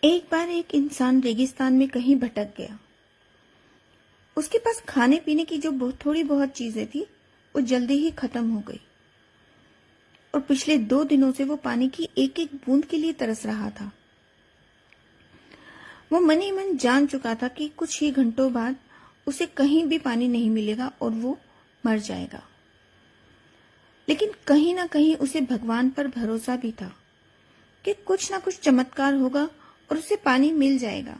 एक बार एक इंसान रेगिस्तान में कहीं भटक गया। उसके पास खाने पीने की जो थोड़ी बहुत चीजें थी वो जल्दी ही खत्म हो गई और पिछले 2 दिनों से वो पानी की एक एक बूंद के लिए तरस रहा था। वो मन ही मन जान चुका था कि कुछ ही घंटों बाद उसे कहीं भी पानी नहीं मिलेगा और वो मर जाएगा। लेकिन कहीं ना कहीं उसे भगवान पर भरोसा भी था कि कुछ ना कुछ चमत्कार होगा और उसे पानी मिल जाएगा।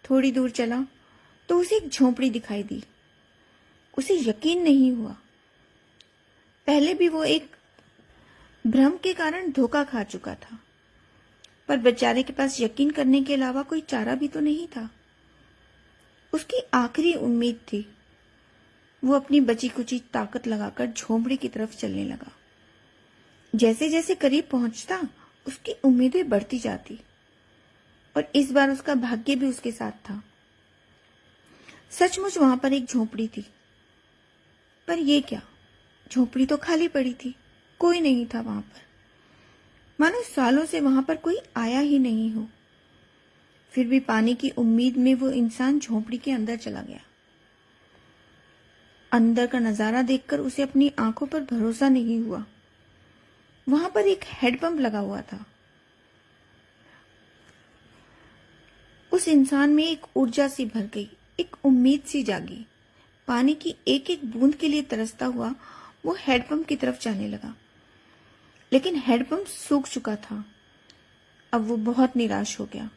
थोड़ी दूर चला तो उसे एक झोंपड़ी दिखाई दी। उसे यकीन नहीं हुआ। पहले भी वो एक भ्रम के कारण धोखा खा चुका था, पर बेचारे के पास यकीन करने के अलावा कोई चारा भी तो नहीं था। उसकी आखिरी उम्मीद थी। वो अपनी बची कुची ताकत लगाकर झोंपड़ी की तरफ चलने लगा। जैसे जैसे करीब पहुंचता उसकी उम्मीदें बढ़ती जाती और इस बार उसका भाग्य भी उसके साथ था। सचमुच वहां पर एक झोंपड़ी थी, पर यह क्या, झोंपड़ी तो खाली पड़ी थी, कोई नहीं था वहां पर। मानो सालों से वहां पर कोई आया ही नहीं हो। फिर भी पानी की उम्मीद में वो इंसान झोंपड़ी के अंदर चला गया। अंदर का नजारा देखकर उसे अपनी आंखों पर भरोसा नहीं हुआ। वहां पर एक हैंडपंप लगा हुआ था। उस इंसान में एक ऊर्जा सी भर गई, एक उम्मीद सी जागी। पानी की एक एक बूंद के लिए तरसता हुआ वो हैंडपंप की तरफ जाने लगा, लेकिन हैंडपंप सूख चुका था। अब वो बहुत निराश हो गया।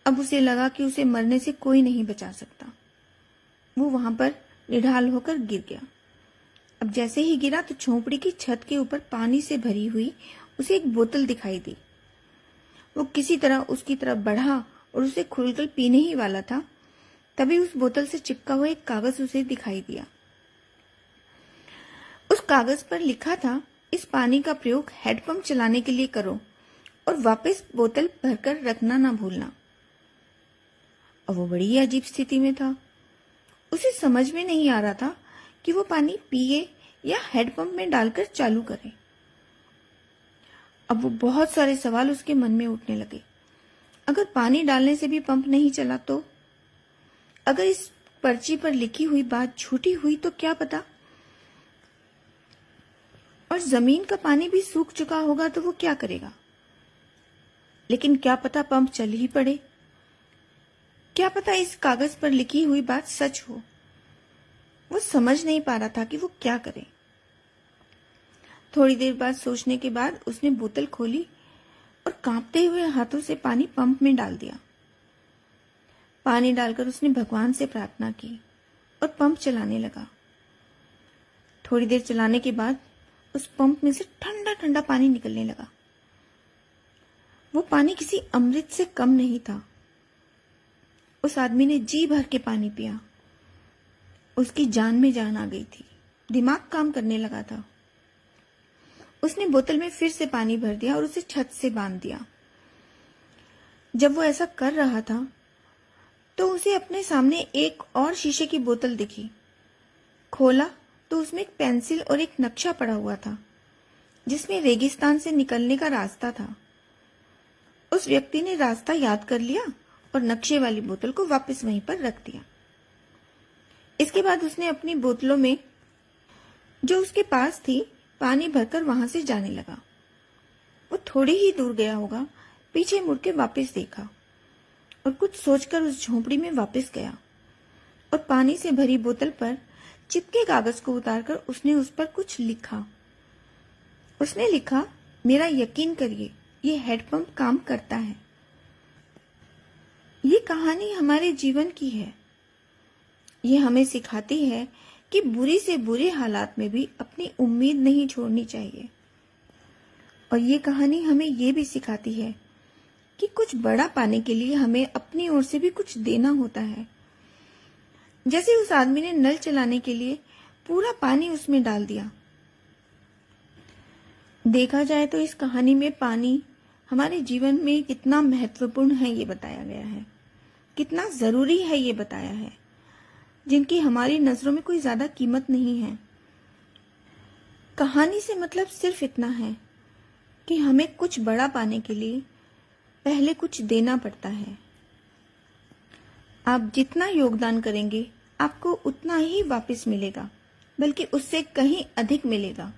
अब उसे लगा कि उसे मरने से कोई नहीं बचा सकता। वो वहां पर निढाल होकर गिर गया। अब जैसे ही गिरा तो झोंपड़ी की छत के ऊपर पानी से भरी हुई उसे एक बोतल दिखाई दी। वो किसी तरह उसकी तरफ बढ़ा और उसे खोलकर पीने ही वाला था, तभी उस बोतल से चिपका हुआ एक कागज उसे दिखाई दिया। उस कागज पर लिखा था, इस पानी का प्रयोग हैंडपंप चलाने के लिए करो और वापस बोतल भरकर रखना ना भूलना। और वो बड़ी अजीब स्थिति में था। उसे समझ में नहीं आ रहा था कि वो पानी पिए या हैंडपंप में डालकर चालू करे। अब वो बहुत सारे सवाल उसके मन में उठने लगे। अगर पानी डालने से भी पंप नहीं चला तो? अगर इस पर्ची पर लिखी हुई बात झूठी हुई तो क्या पता? और जमीन का पानी भी सूख चुका होगा तो वो क्या करेगा? लेकिन क्या पता पंप चल ही पड़े। क्या पता इस कागज पर लिखी हुई बात सच हो। वो समझ नहीं पा रहा था कि वो क्या करे। थोड़ी देर बाद सोचने के बाद उसने बोतल खोली और कांपते हुए हाथों से पानी पंप में डाल दिया। पानी डालकर उसने भगवान से प्रार्थना की और पंप चलाने लगा। थोड़ी देर चलाने के बाद उस पंप में से ठंडा ठंडा पानी निकलने लगा। वो पानी किसी अमृत से कम नहीं था। उस आदमी ने जी भर के पानी पिया। उसकी जान में जान आ गई थी। दिमाग काम करने लगा था। उसने बोतल में फिर से पानी भर दिया और उसे छत से बांध दिया। जब वो ऐसा कर रहा था तो उसे अपने सामने एक और शीशे की बोतल दिखी। खोला तो उसमें एक पेंसिल और एक नक्शा पड़ा हुआ था जिसमें रेगिस्तान से निकलने का रास्ता था। उस व्यक्ति ने रास्ता याद कर लिया और नक्शे वाली बोतल को वापस वहीं पर रख दिया। इसके बाद उसने अपनी बोतलों में जो उसके पास थी पानी भरकर वहां से जाने लगा। वो थोड़ी ही दूर गया होगा, पीछे मुड़ के वापस देखा और कुछ सोचकर उस झोंपड़ी में वापस गया और पानी से भरी बोतल पर चिपके कागज को उतारकर उसने उस पर कुछ लिखा। उसने लिखा, मेरा यकीन करिए, ये हैंडपंप काम करता है। ये कहानी हमारे जीवन की है। ये हमें सिखाती है कि बुरी से बुरे हालात में भी अपनी उम्मीद नहीं छोड़नी चाहिए। और ये कहानी हमें ये भी सिखाती है कि कुछ बड़ा पाने के लिए हमें अपनी ओर से भी कुछ देना होता है। जैसे उस आदमी ने नल चलाने के लिए पूरा पानी उसमें डाल दिया। देखा जाए तो इस कहानी में पानी हमारे जीवन में कितना महत्वपूर्ण है ये बताया गया है, कितना जरूरी है ये बताया है, जिनकी हमारी नजरों में कोई ज्यादा कीमत नहीं है। कहानी से मतलब सिर्फ इतना है कि हमें कुछ बड़ा पाने के लिए पहले कुछ देना पड़ता है। आप जितना योगदान करेंगे आपको उतना ही वापस मिलेगा, बल्कि उससे कहीं अधिक मिलेगा।